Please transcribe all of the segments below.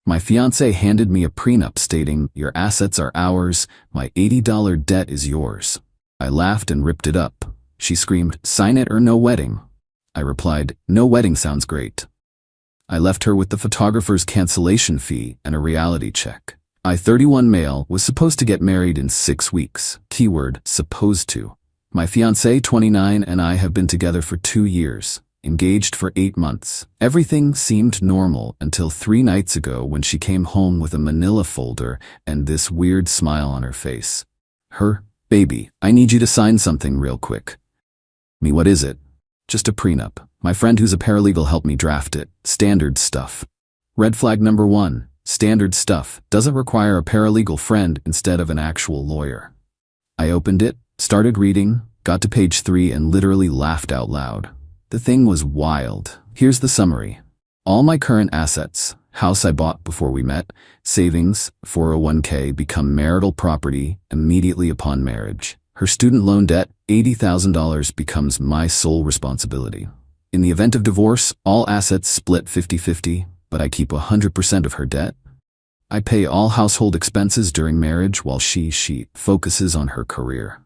My fiancé handed me a prenup stating, "Your assets are ours, my $80 debt is yours." I laughed and ripped it up. She screamed, "Sign it or no wedding." I replied, "No wedding sounds great." I left her with the photographer's cancellation fee and a reality check. I, 31 male, was supposed to get married in 6 weeks. Keyword, supposed to. My fiancé, 29, and I have been together for 2 years, engaged for 8 months. Everything seemed normal until 3 nights ago when she came home with a manila folder and this weird smile on her face. "Baby, I need you to sign something real quick." Me, what is it? "Just a prenup. My friend who's a paralegal helped me draft it. Standard stuff." Red flag number 1. Standard stuff doesn't require a paralegal friend instead of an actual lawyer. I opened it, started reading, got to page 3 and literally laughed out loud. The thing was wild. Here's the summary. All my current assets, house I bought before we met, savings, 401k become marital property immediately upon marriage. Her student loan debt, $80,000, becomes my sole responsibility. In the event of divorce, all assets split 50-50, but I keep 100% of her debt. I pay all household expenses during marriage while she focuses on her career.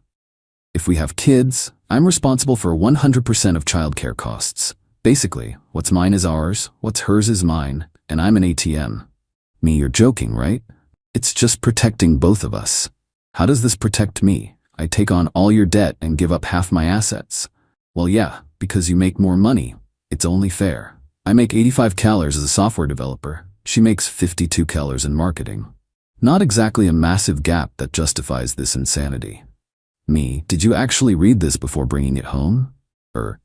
If we have kids, I'm responsible for 100% of childcare costs. Basically, what's mine is ours, what's hers is mine, and I'm an ATM. Me, you're joking, right? It's just protecting both of us. How does this protect me? I take on all your debt and give up half my assets. Well, yeah, because you make more money. It's only fair. I make $85K as a software developer. She makes $52K in marketing. Not exactly a massive gap that justifies this insanity. Me, did you actually read this before bringing it home?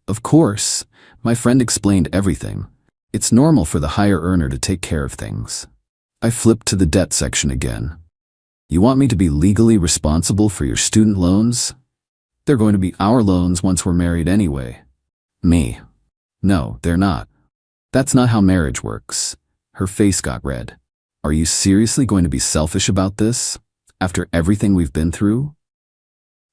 Of course. My friend explained everything. It's normal for the higher earner to take care of things. I flipped to the debt section again. You want me to be legally responsible for your student loans? They're going to be our loans once we're married anyway. Me. No, they're not. That's not how marriage works. Her face got red. Are you seriously going to be selfish about this? After everything we've been through?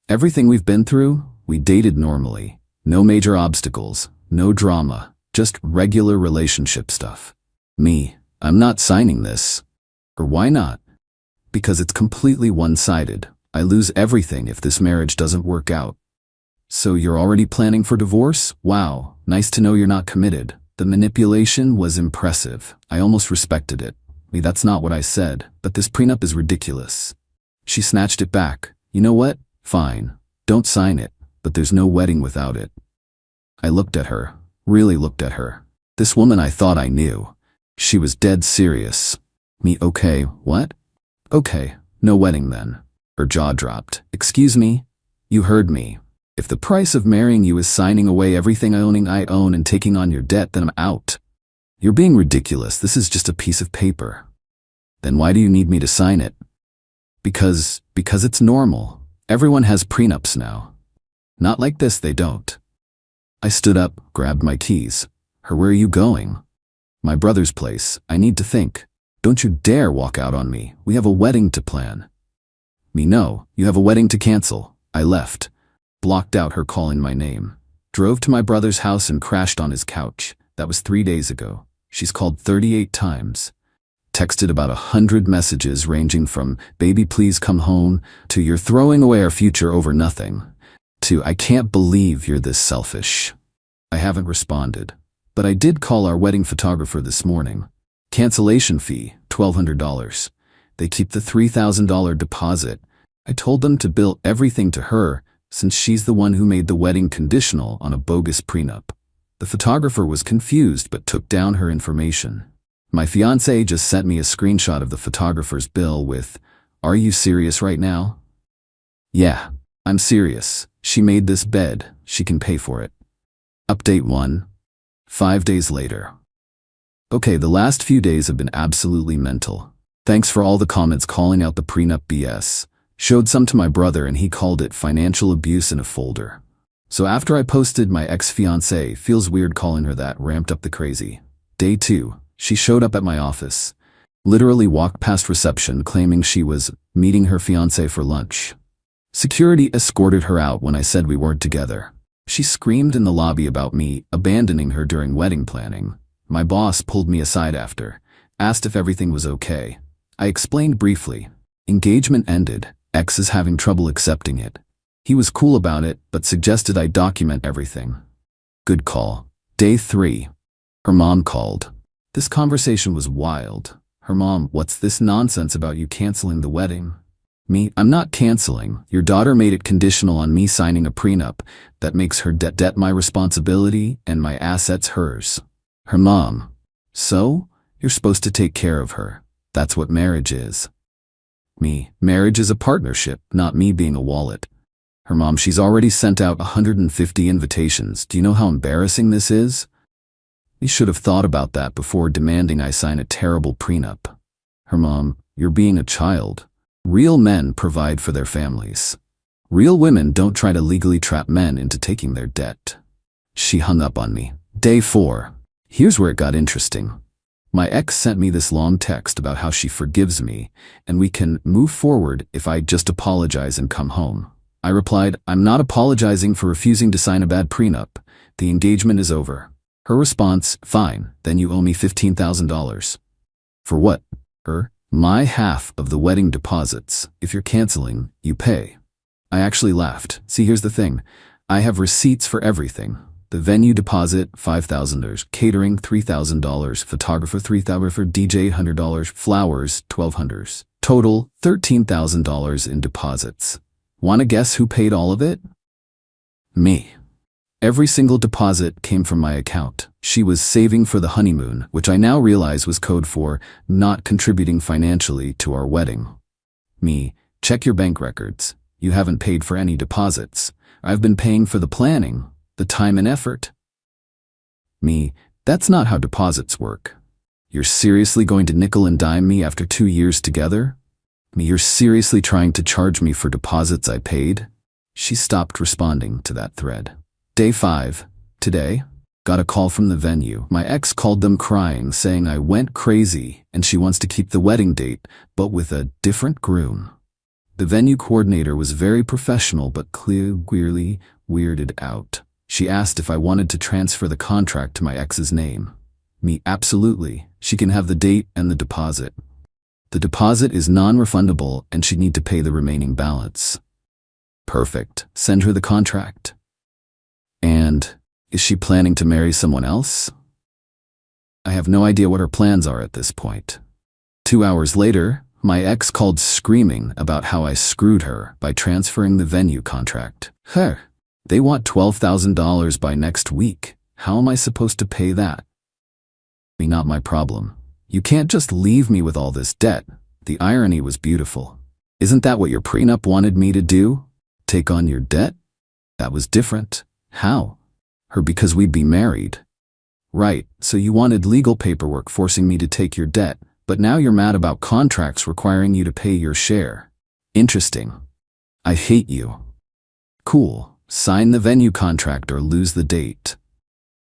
Everything we've been through? We dated normally. No major obstacles, no drama, just regular relationship stuff. Me, I'm not signing this. Or why not? Because it's completely one-sided. I lose everything if this marriage doesn't work out. So you're already planning for divorce? Wow, nice to know you're not committed. The manipulation was impressive. I almost respected it. That's not what I said, but this prenup is ridiculous. She snatched it back. You know what? Fine. Don't sign it, but there's no wedding without it. I looked at her, really looked at her. This woman I thought I knew. She was dead serious. Me, okay, what? Okay, no wedding then. Her jaw dropped. Excuse me? You heard me. If the price of marrying you is signing away everything I own and taking on your debt, then I'm out. You're being ridiculous. This is just a piece of paper. Then why do you need me to sign it? Because it's normal. Everyone has prenups now. Not like this, they don't. I stood up, grabbed my keys. Where are you going? My brother's place. I need to think. Don't you dare walk out on me. We have a wedding to plan. Me, no, you have a wedding to cancel. I left. Blocked out her calling my name. Drove to my brother's house and crashed on his couch. That was 3 days ago. She's called 38 times. Texted about 100 messages ranging from, "Baby, please come home," to "You're throwing away our future over nothing," to "I can't believe you're this selfish." I haven't responded, but I did call our wedding photographer this morning. Cancellation fee, $1,200. They keep the $3,000 deposit. I told them to bill everything to her since she's the one who made the wedding conditional on a bogus prenup. The photographer was confused but took down her information. My fiancé just sent me a screenshot of the photographer's bill with, "Are you serious right now?" Yeah, I'm serious. She made this bed. She can pay for it. Update 1. 5 days later. Okay, the last few days have been absolutely mental. Thanks for all the comments calling out the prenup BS. Showed some to my brother and he called it financial abuse in a folder. So after I posted my ex-fiancée, feels weird calling her that, ramped up the crazy. Day 2, she showed up at my office. Literally walked past reception claiming she was meeting her fiancé for lunch. Security escorted her out when I said we weren't together. She screamed in the lobby about me abandoning her during wedding planning. My boss pulled me aside after. asked if everything was okay. I explained briefly. Engagement ended. Ex is having trouble accepting it. He was cool about it, but suggested I document everything. Good call. Day 3. Her mom called. This conversation was wild. Her mom, what's this nonsense about you canceling the wedding? Me, I'm not canceling. Your daughter made it conditional on me signing a prenup that makes her debt my responsibility and my assets hers. Her mom, so? You're supposed to take care of her. That's what marriage is. Me, marriage is a partnership, not me being a wallet. Her mom, she's already sent out 150 invitations. Do you know how embarrassing this is? You should have thought about that before demanding I sign a terrible prenup. Her mom, you're being a child. Real men provide for their families. Real women don't try to legally trap men into taking their debt. She hung up on me. Day 4. Here's where it got interesting. My ex sent me this long text about how she forgives me, and we can move forward if I just apologize and come home. I replied, I'm not apologizing for refusing to sign a bad prenup. The engagement is over. Her response, fine, then you owe me $15,000. For what? Her? My half of the wedding deposits. If you're canceling, you pay. I actually laughed. See, here's the thing. I have receipts for everything. The venue deposit, $5,000. Catering, $3,000. Photographer, $3,000. DJ, $100. Flowers, $1,200. Total, $13,000 in deposits. Wanna guess who paid all of it? Me. Every single deposit came from my account. She was saving for the honeymoon, which I now realize was code for not contributing financially to our wedding. Me, check your bank records. You haven't paid for any deposits. I've been paying for the planning, the time and effort. Me, that's not how deposits work. You're seriously going to nickel and dime me after 2 years together? Me, you're seriously trying to charge me for deposits I paid? She stopped responding to that thread. Day 5. Today, got a call from the venue. My ex called them crying, saying I went crazy and she wants to keep the wedding date, but with a different groom. The venue coordinator was very professional but clearly weirded out. She asked if I wanted to transfer the contract to my ex's name. Me, absolutely. She can have the date and the deposit. The deposit is non-refundable and she'd need to pay the remaining balance. Perfect. Send her the contract. And is she planning to marry someone else? I have no idea what her plans are at this point. 2 hours later, my ex called screaming about how I screwed her by transferring the venue contract. They want $12,000 by next week. How am I supposed to pay that? Not my problem. You can't just leave me with all this debt. The irony was beautiful. Isn't that what your prenup wanted me to do? Take on your debt? That was different. How? Her, because we'd be married. Right, so you wanted legal paperwork forcing me to take your debt, but now you're mad about contracts requiring you to pay your share. Interesting. I hate you. Cool, sign the venue contract or lose the date.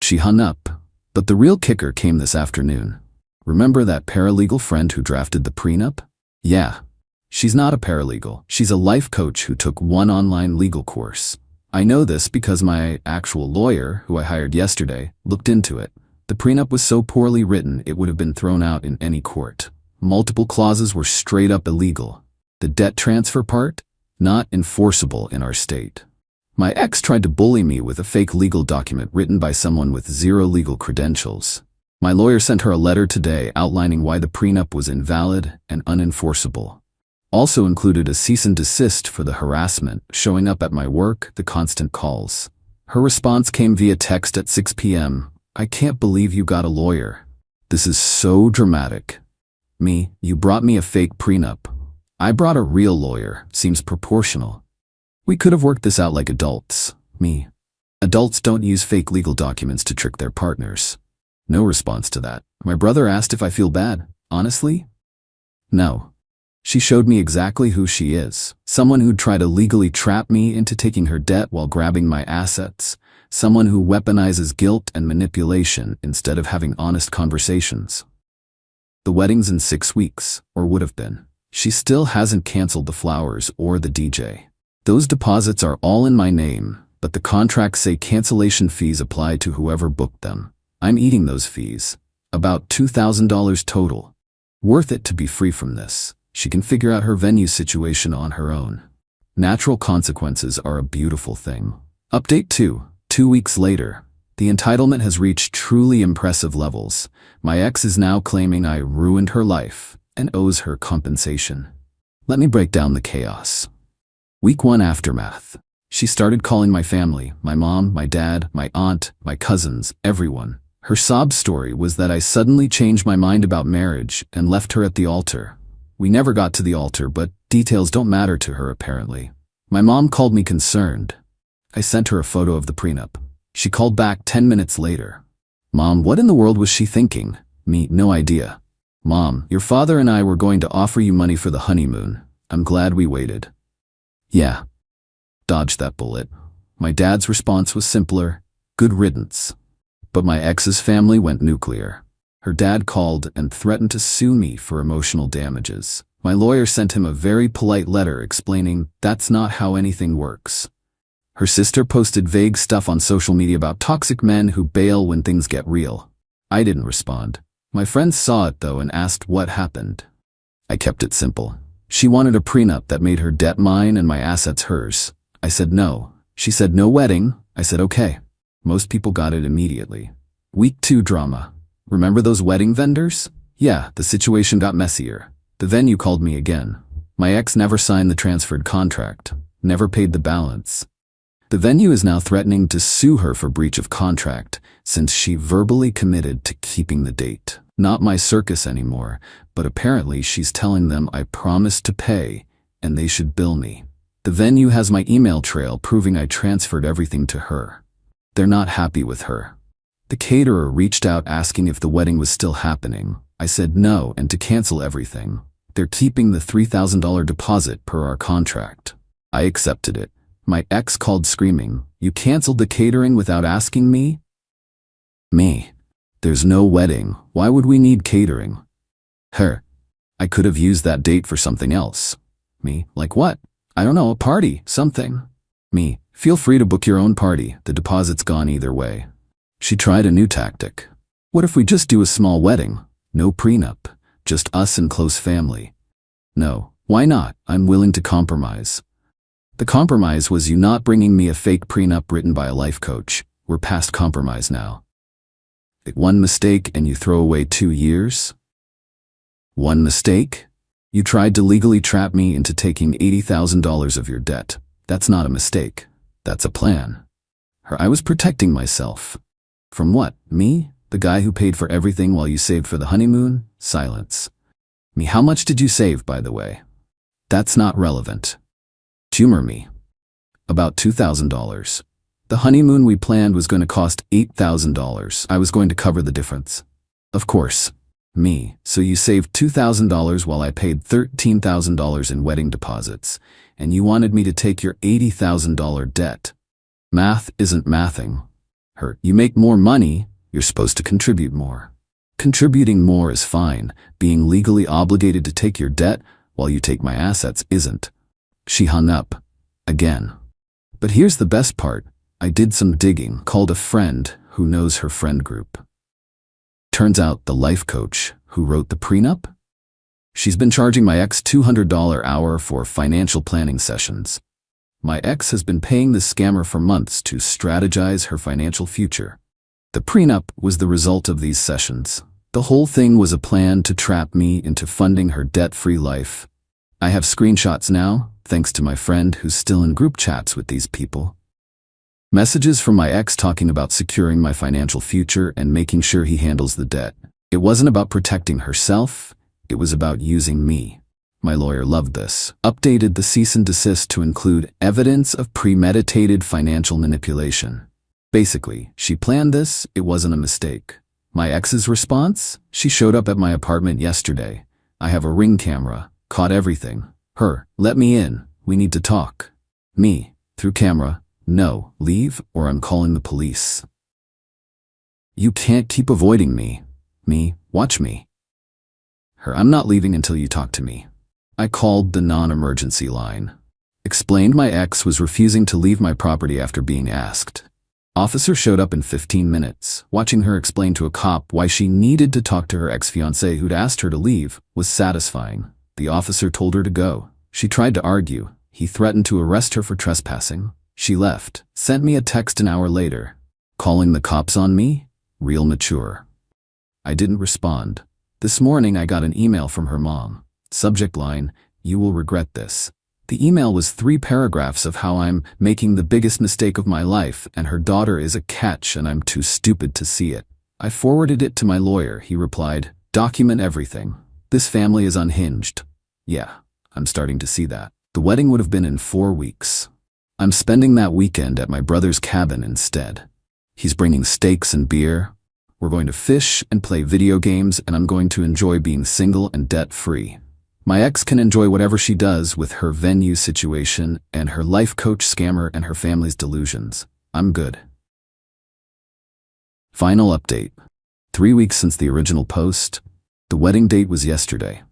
She hung up, but the real kicker came this afternoon. Remember that paralegal friend who drafted the prenup? Yeah. She's not a paralegal. She's a life coach who took one online legal course. I know this because my actual lawyer, who I hired yesterday, looked into it. The prenup was so poorly written it would have been thrown out in any court. Multiple clauses were straight up illegal. The debt transfer part? Not enforceable in our state. My ex tried to bully me with a fake legal document written by someone with zero legal credentials. My lawyer sent her a letter today outlining why the prenup was invalid and unenforceable. Also included a cease and desist for the harassment, showing up at my work, the constant calls. Her response came via text at 6 p.m. I can't believe you got a lawyer. This is so dramatic. Me, you brought me a fake prenup. I brought a real lawyer. Seems proportional. We could have worked this out like adults. Me. Adults don't use fake legal documents to trick their partners. No response to that. My brother asked if I feel bad. Honestly? No. She showed me exactly who she is. Someone who'd try to legally trap me into taking her debt while grabbing my assets. Someone who weaponizes guilt and manipulation instead of having honest conversations. The wedding's in 6 weeks, or would have been. She still hasn't canceled the flowers or the DJ. Those deposits are all in my name, but the contracts say cancellation fees apply to whoever booked them. I'm eating those fees. About $2,000 total. Worth it to be free from this. She can figure out her venue situation on her own. Natural consequences are a beautiful thing. Update 2. 2 weeks later. The entitlement has reached truly impressive levels. My ex is now claiming I ruined her life and owes her compensation. Let me break down the chaos. Week 1 aftermath. She started calling my family, my mom, my dad, my aunt, my cousins, everyone. Her sob story was that I suddenly changed my mind about marriage and left her at the altar. We never got to the altar, but details don't matter to her apparently. My mom called me concerned. I sent her a photo of the prenup. She called back 10 minutes later. Mom, what in the world was she thinking? Me, no idea. Mom, your father and I were going to offer you money for the honeymoon. I'm glad we waited. Yeah. Dodged that bullet. My dad's response was simpler. Good riddance. But my ex's family went nuclear. Her dad called and threatened to sue me for emotional damages. My lawyer sent him a very polite letter explaining that's not how anything works. Her sister posted vague stuff on social media about toxic men who bail when things get real. I didn't respond. My friends saw it though and asked what happened. I kept it simple. She wanted a prenup that made her debt mine and my assets hers. I said no. She said no wedding. I said okay. Most people got it immediately. Week 2 drama. Remember those wedding vendors? Yeah, the situation got messier. The venue called me again. My ex never signed the transferred contract, never paid the balance. The venue is now threatening to sue her for breach of contract since she verbally committed to keeping the date. Not my circus anymore, but apparently she's telling them I promised to pay and they should bill me. The venue has my email trail proving I transferred everything to her. They're not happy with her. The caterer reached out asking if the wedding was still happening. I said no and to cancel everything. They're keeping the $3,000 deposit per our contract. I accepted it. My ex called screaming, "You canceled the catering without asking me?" Me. There's no wedding. Why would we need catering? Her. I could have used that date for something else. Me. Like what? I don't know, a party, something. Me. Feel free to book your own party. The deposit's gone either way. She tried a new tactic. What if we just do a small wedding? No prenup. Just us and close family. No. Why not? I'm willing to compromise. The compromise was you not bringing me a fake prenup written by a life coach. We're past compromise now. One mistake and you throw away 2 years? One mistake? You tried to legally trap me into taking $80,000 of your debt. That's not a mistake. That's a plan. I was protecting myself. From what? Me? The guy who paid for everything while you saved for the honeymoon? Silence. Me, how much did you save, by the way? That's not relevant. Humor me. About $2,000. The honeymoon we planned was going to cost $8,000. I was going to cover the difference. Of course. Me. So you saved $2,000 while I paid $13,000 in wedding deposits, and you wanted me to take your $80,000 debt. Math isn't mathing. You make more money, you're supposed to contribute more. Contributing more is fine. Being legally obligated to take your debt while you take my assets isn't. She hung up. Again. But here's the best part. I did some digging, called a friend who knows her friend group. Turns out the life coach who wrote the prenup? She's been charging my ex $200 an hour for financial planning sessions. My ex has been paying this scammer for months to strategize her financial future. The prenup was the result of these sessions. The whole thing was a plan to trap me into funding her debt-free life. I have screenshots now, thanks to my friend who's still in group chats with these people. Messages from my ex talking about securing my financial future and making sure he handles the debt. It wasn't about protecting herself, it was about using me. My lawyer loved this. Updated the cease and desist to include evidence of premeditated financial manipulation. Basically, she planned this, it wasn't a mistake. My ex's response? She showed up at my apartment yesterday. I have a Ring camera, caught everything. Her, let me in, we need to talk. Me, through camera, no, leave or I'm calling the police. You can't keep avoiding me. Me, watch me. Her, I'm not leaving until you talk to me. I called the non-emergency line. Explained my ex was refusing to leave my property after being asked. Officer showed up in 15 minutes. Watching her explain to a cop why she needed to talk to her ex-fiancé who'd asked her to leave was satisfying. The officer told her to go. She tried to argue. He threatened to arrest her for trespassing. She left. Sent me a text an hour later. Calling the cops on me? Real mature. I didn't respond. This morning I got an email from her mom. Subject line, "You will regret this." The email was 3 paragraphs of how I'm making the biggest mistake of my life and her daughter is a catch and I'm too stupid to see it. I forwarded it to my lawyer. He replied, "Document everything. This family is unhinged." Yeah, I'm starting to see that. The wedding would have been in 4 weeks. I'm spending that weekend at my brother's cabin instead. He's bringing steaks and beer. We're going to fish and play video games and I'm going to enjoy being single and debt-free. My ex can enjoy whatever she does with her venue situation and her life coach scammer and her family's delusions. I'm good. Final update. 3 weeks since the original post. The wedding date was yesterday.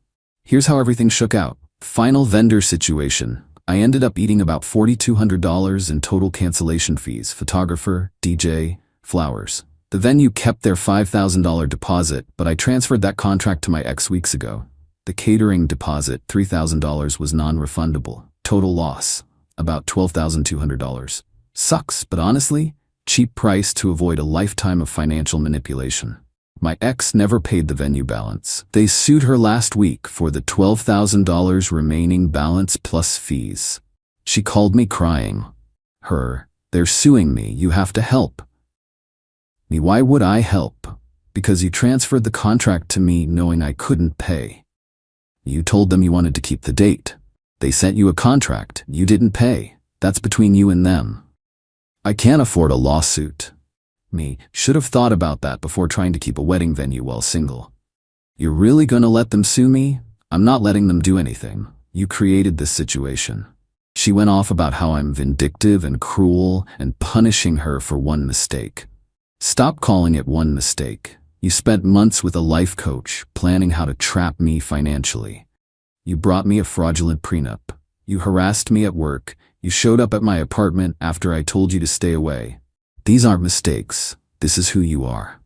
Here's how everything shook out. Final vendor situation. I ended up eating about $4,200 in total cancellation fees, photographer, DJ, flowers. The venue kept their $5,000 deposit, but I transferred that contract to my ex weeks ago. The catering deposit, $3,000, was non-refundable. Total loss, about $12,200. Sucks, but honestly, cheap price to avoid a lifetime of financial manipulation. My ex never paid the venue balance. They sued her last week for the $12,000 remaining balance plus fees. She called me crying. They're suing me, you have to help. Me, why would I help? Because you transferred the contract to me knowing I couldn't pay. You told them you wanted to keep the date. They sent you a contract. You didn't pay. That's between you and them. I can't afford a lawsuit. Me, should have thought about that before trying to keep a wedding venue while single. You're really gonna let them sue me? I'm not letting them do anything. You created this situation. She went off about how I'm vindictive and cruel and punishing her for one mistake. Stop calling it one mistake. You spent months with a life coach planning how to trap me financially. You brought me a fraudulent prenup. You harassed me at work. You showed up at my apartment after I told you to stay away. These aren't mistakes. This is who you are.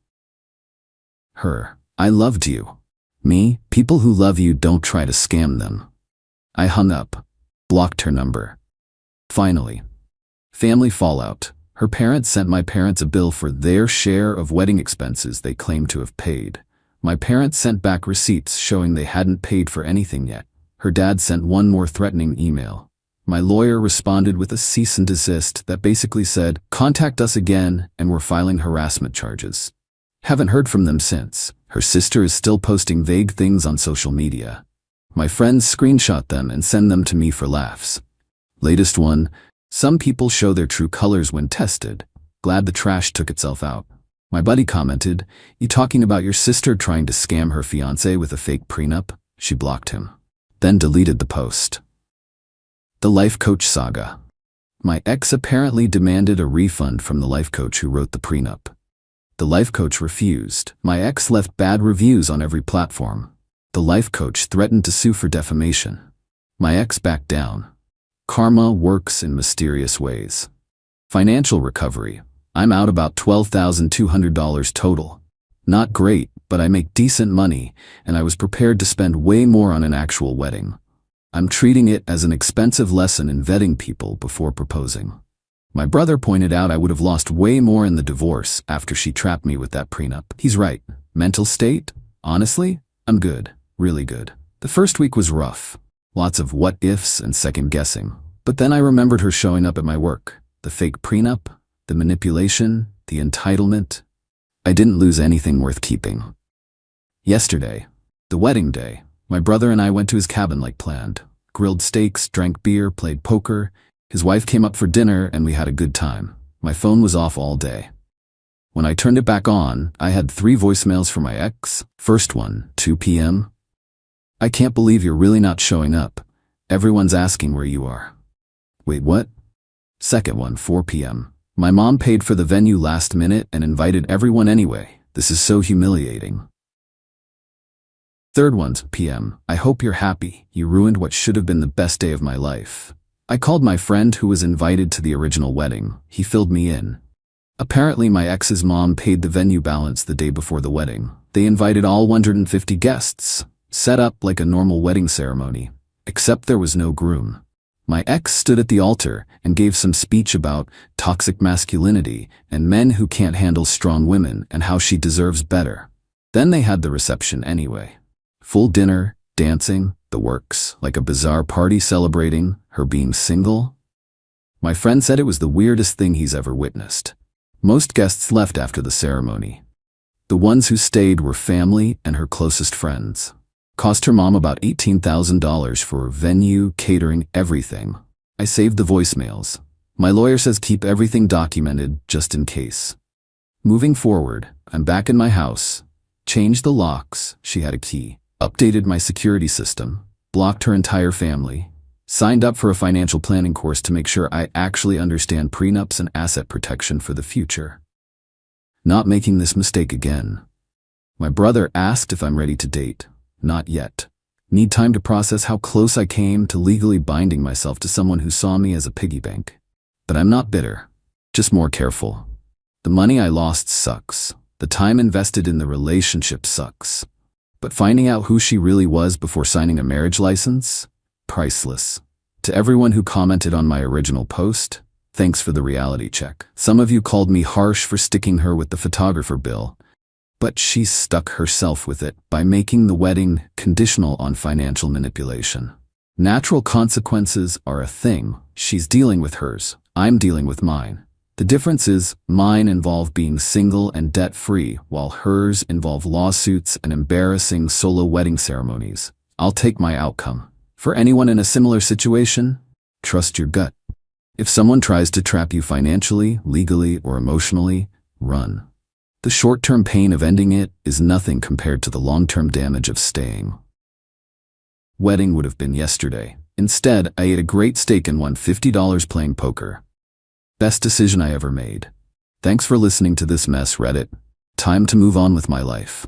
I loved you. Me, people who love you don't try to scam them. I hung up. Blocked her number. Finally. Family fallout. Her parents sent my parents a bill for their share of wedding expenses they claimed to have paid. My parents sent back receipts showing they hadn't paid for anything yet. Her dad sent one more threatening email. My lawyer responded with a cease and desist that basically said, "Contact us again and we're filing harassment charges." Haven't heard from them since. Her sister is still posting vague things on social media. My friends screenshot them and send them to me for laughs. Latest one, some people show their true colors when tested. Glad the trash took itself out. My buddy commented, "You talking about your sister trying to scam her fiancé with a fake prenup?" She blocked him. Then deleted the post. The life coach saga. My ex apparently demanded a refund from the life coach who wrote the prenup. The life coach refused. My ex left bad reviews on every platform. The life coach threatened to sue for defamation. My ex backed down. Karma works in mysterious ways. Financial recovery. I'm out about $12,200 total. Not great, but I make decent money, and I was prepared to spend way more on an actual wedding. I'm treating it as an expensive lesson in vetting people before proposing. My brother pointed out I would have lost way more in the divorce after she trapped me with that prenup. He's right. Mental state? Honestly, I'm good. Really good. The first week was rough. Lots of what-ifs and second-guessing. But then I remembered her showing up at my work. The fake prenup, the manipulation, the entitlement. I didn't lose anything worth keeping. Yesterday, the wedding day, my brother and I went to his cabin like planned. Grilled steaks, drank beer, played poker. His wife came up for dinner and we had a good time. My phone was off all day. When I turned it back on, I had 3 voicemails from my ex. First one, 2 p.m. "I can't believe you're really not showing up. Everyone's asking where you are." Wait, what? Second one, 4 p.m. "My mom paid for the venue last minute and invited everyone anyway. This is so humiliating." Third one, p.m. "I hope you're happy. You ruined what should have been the best day of my life." I called my friend who was invited to the original wedding. He filled me in. Apparently, my ex's mom paid the venue balance the day before the wedding. They invited all 150 guests, set up like a normal wedding ceremony, except there was no groom. My ex stood at the altar and gave some speech about toxic masculinity and men who can't handle strong women and how she deserves better. Then they had the reception anyway. Full dinner, dancing, the works, like a bizarre party celebrating her being single. My friend said it was the weirdest thing he's ever witnessed. Most guests left after the ceremony. The ones who stayed were family and her closest friends. Cost her mom about $18,000 for venue, catering, everything. I saved the voicemails. My lawyer says keep everything documented just in case. Moving forward, I'm back in my house. Changed the locks, she had a key. Updated my security system. Blocked her entire family. Signed up for a financial planning course to make sure I actually understand prenups and asset protection for the future. Not making this mistake again. My brother asked if I'm ready to date. Not yet. Need time to process how close I came to legally binding myself to someone who saw me as a piggy bank. But I'm not bitter, just more careful. The money I lost sucks. The time invested in the relationship sucks. But finding out who she really was before signing a marriage license? Priceless. To everyone who commented on my original post, thanks for the reality check. Some of you called me harsh for sticking her with the photographer bill. But she stuck herself with it by making the wedding conditional on financial manipulation. Natural consequences are a thing. She's dealing with hers. I'm dealing with mine. The difference is, mine involve being single and debt-free, while hers involve lawsuits and embarrassing solo wedding ceremonies. I'll take my outcome. For anyone in a similar situation, trust your gut. If someone tries to trap you financially, legally, or emotionally, run. The short-term pain of ending it is nothing compared to the long-term damage of staying. Wedding would have been yesterday. Instead, I ate a great steak and won $50 playing poker. Best decision I ever made. Thanks for listening to this mess, Reddit. Time to move on with my life.